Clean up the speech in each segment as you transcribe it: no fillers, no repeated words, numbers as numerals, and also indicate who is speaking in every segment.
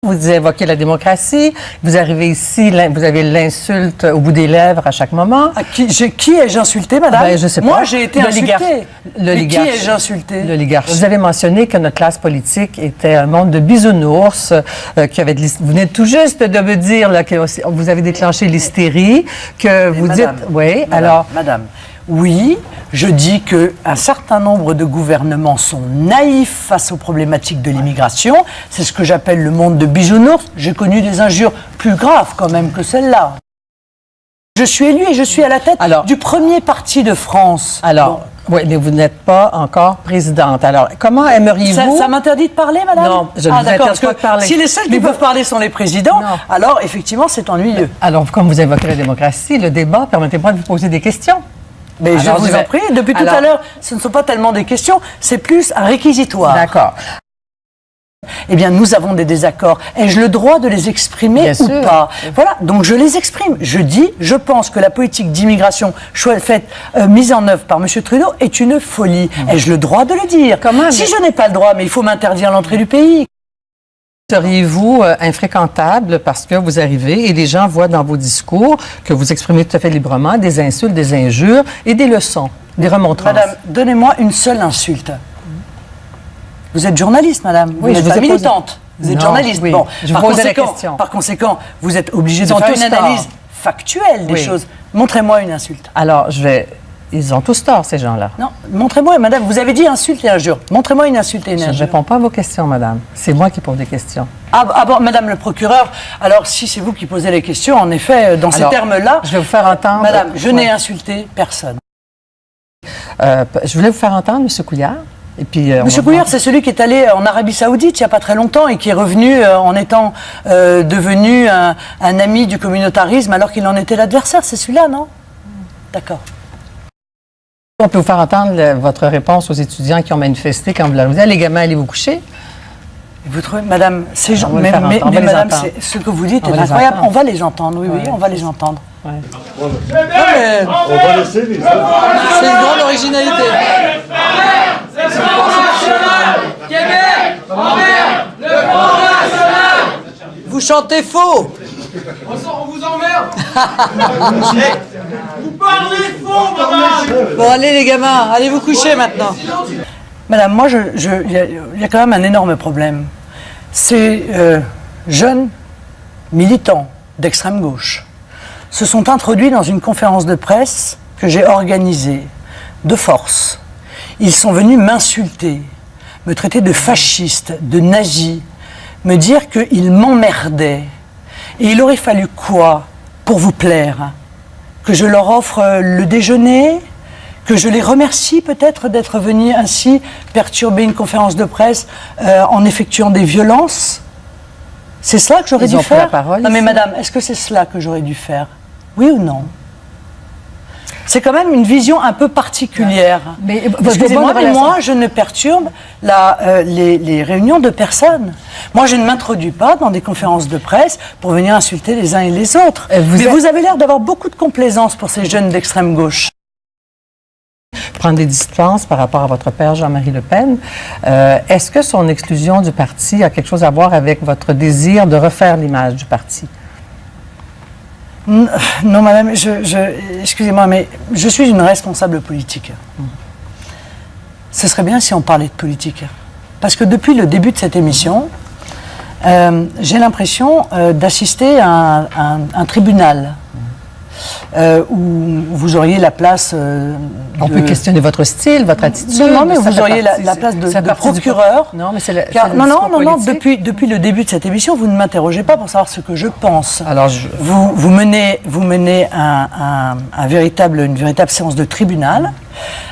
Speaker 1: Vous évoquez la démocratie, vous arrivez ici, vous avez l'insulte au bout des lèvres à chaque moment.
Speaker 2: Qui ai-je insulté, madame?
Speaker 1: Ben, je sais pas.
Speaker 2: Moi, j'ai été insulté. Mais qui ai-je insulté?
Speaker 1: L'oligarchie. Vous avez mentionné que notre classe politique était un monde de bisounours, vous venez tout juste de me dire là, que vous avez déclenché l'hystérie, que vous
Speaker 2: madame,
Speaker 1: dites... Oui,
Speaker 2: madame,
Speaker 1: alors...
Speaker 2: Madame, oui, je dis qu'un certain nombre de gouvernements sont naïfs face aux problématiques de l'immigration. C'est ce que j'appelle le monde de bisounours. J'ai connu des injures plus graves quand même que celle-là. Je suis élue et je suis à la tête du premier parti de France.
Speaker 1: Alors, oui, mais vous n'êtes pas encore présidente. Alors, comment aimeriez-vous...
Speaker 2: Ça m'interdit de parler, madame?
Speaker 1: Non, je ne vous interdis pas de parler.
Speaker 2: Si les seuls qui peuvent parler sont les présidents, alors effectivement, c'est ennuyeux.
Speaker 1: Alors, comme vous évoquez la démocratie, le débat, permettez-moi de vous poser des questions.
Speaker 2: Mais je vous en prie, depuis tout à l'heure, ce ne sont pas tellement des questions, c'est plus un réquisitoire.
Speaker 1: D'accord.
Speaker 2: Eh bien, nous avons des désaccords. Ai-je le droit de les exprimer ou pas? Voilà, donc je les exprime. Je dis, je pense que la politique d'immigration mise en œuvre par M. Trudeau est une folie. Ai-je le droit de le dire? Si je n'ai pas le droit, mais il faut m'interdire l'entrée du pays.
Speaker 1: Seriez-vous infréquentable parce que vous arrivez et les gens voient dans vos discours que vous exprimez tout à fait librement des insultes, des injures et des leçons, des remontrances?
Speaker 2: Madame, donnez-moi une seule insulte. Vous êtes journaliste, madame.
Speaker 1: Oui,
Speaker 2: vous êtes militante. Vous êtes journaliste.
Speaker 1: Oui.
Speaker 2: Bon,
Speaker 1: je vous posais la question.
Speaker 2: Par conséquent, vous êtes obligé de faire une analyse factuelle des choses. Montrez-moi une insulte.
Speaker 1: Alors, ils ont tous tort, ces gens-là.
Speaker 2: Non, montrez-moi, madame, vous avez dit insulte et injure. Montrez-moi une insulte et une injure.
Speaker 1: Je ne réponds pas à vos questions, madame. C'est moi qui pose des questions.
Speaker 2: Ah bon, madame le procureur, alors si c'est vous qui posez les questions, en effet, dans ces termes-là...
Speaker 1: Je vais vous faire entendre...
Speaker 2: Madame, je n'ai insulté personne.
Speaker 1: Je voulais vous faire entendre M. Couillard. Et puis,
Speaker 2: Monsieur Couillard, c'est celui qui est allé en Arabie Saoudite il n'y a pas très longtemps et qui est revenu en étant devenu un ami du communautarisme alors qu'il en était l'adversaire. C'est celui-là, non? D'accord.
Speaker 1: On peut vous faire entendre votre réponse aux étudiants qui ont manifesté quand vous leur dites, les gamins, allez vous coucher?
Speaker 2: Vous trouvez, madame, ces gens, mais madame, ce que vous dites est incroyable. On va les entendre, oui, on va les entendre.
Speaker 1: Ouais.
Speaker 3: On va laisser les autres.
Speaker 2: C'est une grande originalité.
Speaker 4: Québec, envers le Front National.
Speaker 2: Vous chantez faux.
Speaker 4: On vous emmerde. Vous parlez faux, maman.
Speaker 2: Bon, allez les gamins, allez vous coucher maintenant. Madame, moi, il y a quand même un énorme problème. Ces jeunes militants d'extrême gauche se sont introduits dans une conférence de presse que j'ai organisée de force. Ils sont venus m'insulter, me traiter de fasciste, de nazi, me dire qu'ils m'emmerdaient. Et il aurait fallu quoi pour vous plaire? Que je leur offre le déjeuner? Que je les remercie peut-être d'être venus ainsi perturber une conférence de presse en effectuant des violences? C'est cela que j'aurais dû faire? Non mais madame, est-ce que c'est cela que j'aurais dû faire? Oui ou non? C'est quand même une vision un peu particulière. Mais excusez-moi, mais moi, je ne perturbe les réunions de personne. Moi, je ne m'introduis pas dans des conférences de presse pour venir insulter les uns et les autres. Mais vous avez l'air d'avoir beaucoup de complaisance pour ces jeunes d'extrême gauche.
Speaker 1: Prendre des distances par rapport à votre père Jean-Marie Le Pen. Est-ce que son exclusion du parti a quelque chose à voir avec votre désir de refaire l'image du parti?
Speaker 2: Non, madame, excusez-moi, mais je suis une responsable politique. Ce serait bien si on parlait de politique. Parce que depuis le début de cette émission, j'ai l'impression d'assister à un tribunal où vous auriez la place...
Speaker 1: On peut questionner votre style, votre attitude.
Speaker 2: Non, mais vous auriez la place de procureur.
Speaker 1: Non, mais c'est
Speaker 2: non, depuis le début de cette émission, vous ne m'interrogez pas pour savoir ce que je pense.
Speaker 1: Alors,
Speaker 2: vous menez une véritable séance de tribunal.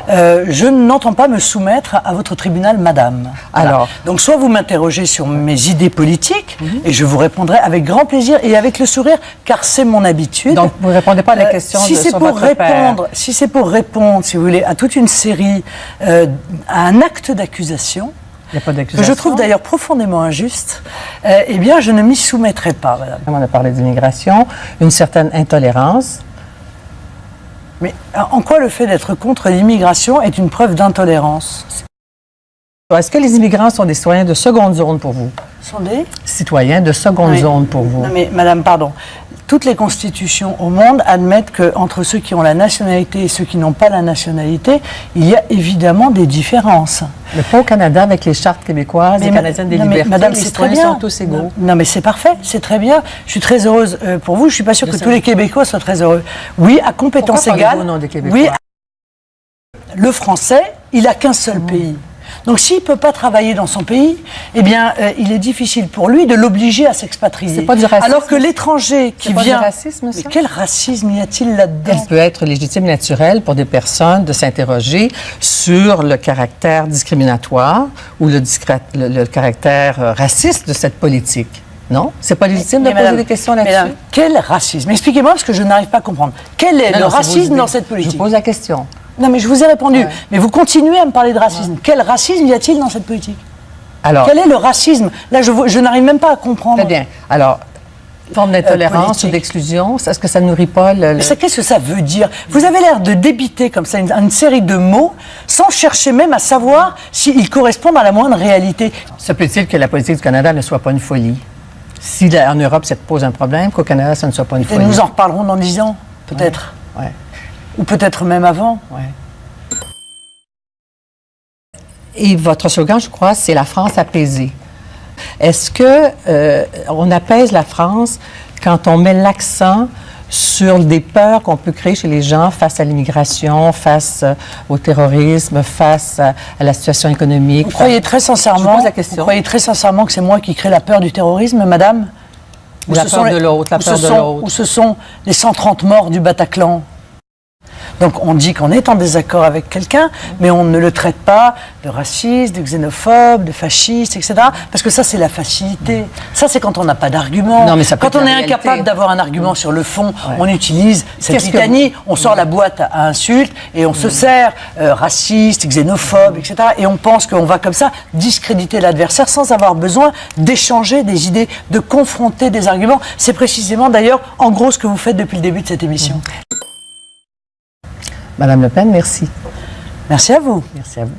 Speaker 2: Je n'entends pas me soumettre à votre tribunal, madame. Voilà. Alors, donc, soit vous m'interrogez sur mes idées politiques, et je vous répondrai avec grand plaisir et avec le sourire, car c'est mon habitude.
Speaker 1: Donc, vous ne répondez pas à la question sur votre père.
Speaker 2: Si c'est pour répondre, si vous voulez, à toute une série, à un acte d'accusation, que je trouve d'ailleurs profondément injuste, eh bien, je ne m'y soumettrai pas, madame.
Speaker 1: On a parlé d'immigration, une certaine intolérance.
Speaker 2: Mais en quoi le fait d'être contre l'immigration est une preuve d'intolérance?
Speaker 1: Est-ce que les immigrants sont des citoyens de seconde zone pour vous?
Speaker 2: sont des...
Speaker 1: Citoyens de seconde
Speaker 2: Oui.
Speaker 1: zone pour vous.
Speaker 2: Non mais madame, pardon. Toutes les constitutions au monde admettent qu'entre ceux qui ont la nationalité et ceux qui n'ont pas la nationalité, il y a évidemment des différences.
Speaker 1: Mais pas au Canada avec les chartes québécoises, les Canadiennes des
Speaker 2: non, mais
Speaker 1: libertés,
Speaker 2: madame,
Speaker 1: les
Speaker 2: c'est très
Speaker 1: citoyens
Speaker 2: bien.
Speaker 1: sont tous égaux.
Speaker 2: Non mais c'est parfait, c'est très bien. Je suis très heureuse pour vous. Je suis pas sûre que tous les Québécois soient très heureux. Oui, à compétences
Speaker 1: Pourquoi
Speaker 2: égales.
Speaker 1: parlez-vous au nom des Québécois?
Speaker 2: Oui, le français, il a qu'un seul pays. Donc s'il ne peut pas travailler dans son pays, eh bien, il est difficile pour lui de l'obliger à s'expatrier.
Speaker 1: C'est pas du racisme.
Speaker 2: Alors que l'étranger qui
Speaker 1: C'est pas du
Speaker 2: vient...
Speaker 1: racisme, ça?
Speaker 2: Mais quel racisme y a-t-il là-dedans?
Speaker 1: Il peut être légitime et naturel pour des personnes de s'interroger sur le caractère discriminatoire ou le caractère raciste de cette politique. Non? C'est pas légitime de
Speaker 2: Mais
Speaker 1: poser
Speaker 2: madame,
Speaker 1: des questions
Speaker 2: mais
Speaker 1: là-dessus?
Speaker 2: madame, quel racisme? Expliquez-moi parce que je n'arrive pas à comprendre. Quel est
Speaker 1: Non,
Speaker 2: le
Speaker 1: non, c'est vos
Speaker 2: racisme
Speaker 1: idées.
Speaker 2: dans cette
Speaker 1: Je
Speaker 2: politique?
Speaker 1: vous pose la question.
Speaker 2: Non mais je vous ai répondu.
Speaker 1: Ouais.
Speaker 2: Mais vous continuez à me parler de racisme. Quel racisme y a-t-il dans cette politique?
Speaker 1: Alors,
Speaker 2: Quel est le racisme? Là, je n'arrive même pas à comprendre.
Speaker 1: très bien. Alors, forme d'intolérance
Speaker 2: politique.
Speaker 1: ou d'exclusion, est-ce que ça nourrit pas le...
Speaker 2: Mais qu'est-ce que ça veut dire? Vous avez l'air de débiter comme ça une série de mots sans chercher même à savoir s'ils correspondent à la moindre réalité.
Speaker 1: Se peut-il que la politique du Canada ne soit pas une folie? Si en Europe, ça te pose un problème, qu'au Canada, ça ne soit pas une
Speaker 2: Et
Speaker 1: folie.
Speaker 2: nous en reparlerons dans 10 ans, peut-être.
Speaker 1: Ouais,
Speaker 2: Ou peut-être même avant.
Speaker 1: ouais. Et votre slogan, je crois, c'est la France apaisée. Est-ce que on apaise la France quand on met l'accent sur des peurs qu'on peut créer chez les gens face à l'immigration, face au terrorisme, face à la situation économique?
Speaker 2: Vous croyez très
Speaker 1: Je
Speaker 2: sincèrement,
Speaker 1: vous pose la question.
Speaker 2: vous croyez très sincèrement que c'est moi qui crée la peur du terrorisme, madame?
Speaker 1: Ou la peur de l'autre, la peur de l'autre.
Speaker 2: Ou ce sont les 130 morts du Bataclan? Donc on dit qu'on est en désaccord avec quelqu'un, mais on ne le traite pas de raciste, de xénophobe, de fasciste, etc. Parce que ça, c'est la facilité. Ça, c'est quand on n'a pas d'argument.
Speaker 1: Non, mais ça peut
Speaker 2: Quand
Speaker 1: être
Speaker 2: on
Speaker 1: la
Speaker 2: est
Speaker 1: réalité.
Speaker 2: incapable d'avoir un argument sur le fond,
Speaker 1: Ouais.
Speaker 2: on utilise cette
Speaker 1: Qu'est-ce que
Speaker 2: litanie, on sort la boîte à insultes et on se sert raciste, xénophobe, etc. Et on pense qu'on va comme ça discréditer l'adversaire sans avoir besoin d'échanger des idées, de confronter des arguments. C'est précisément d'ailleurs en gros ce que vous faites depuis le début de cette émission.
Speaker 1: Madame Le Pen, merci.
Speaker 2: Merci à vous.
Speaker 1: Merci à vous.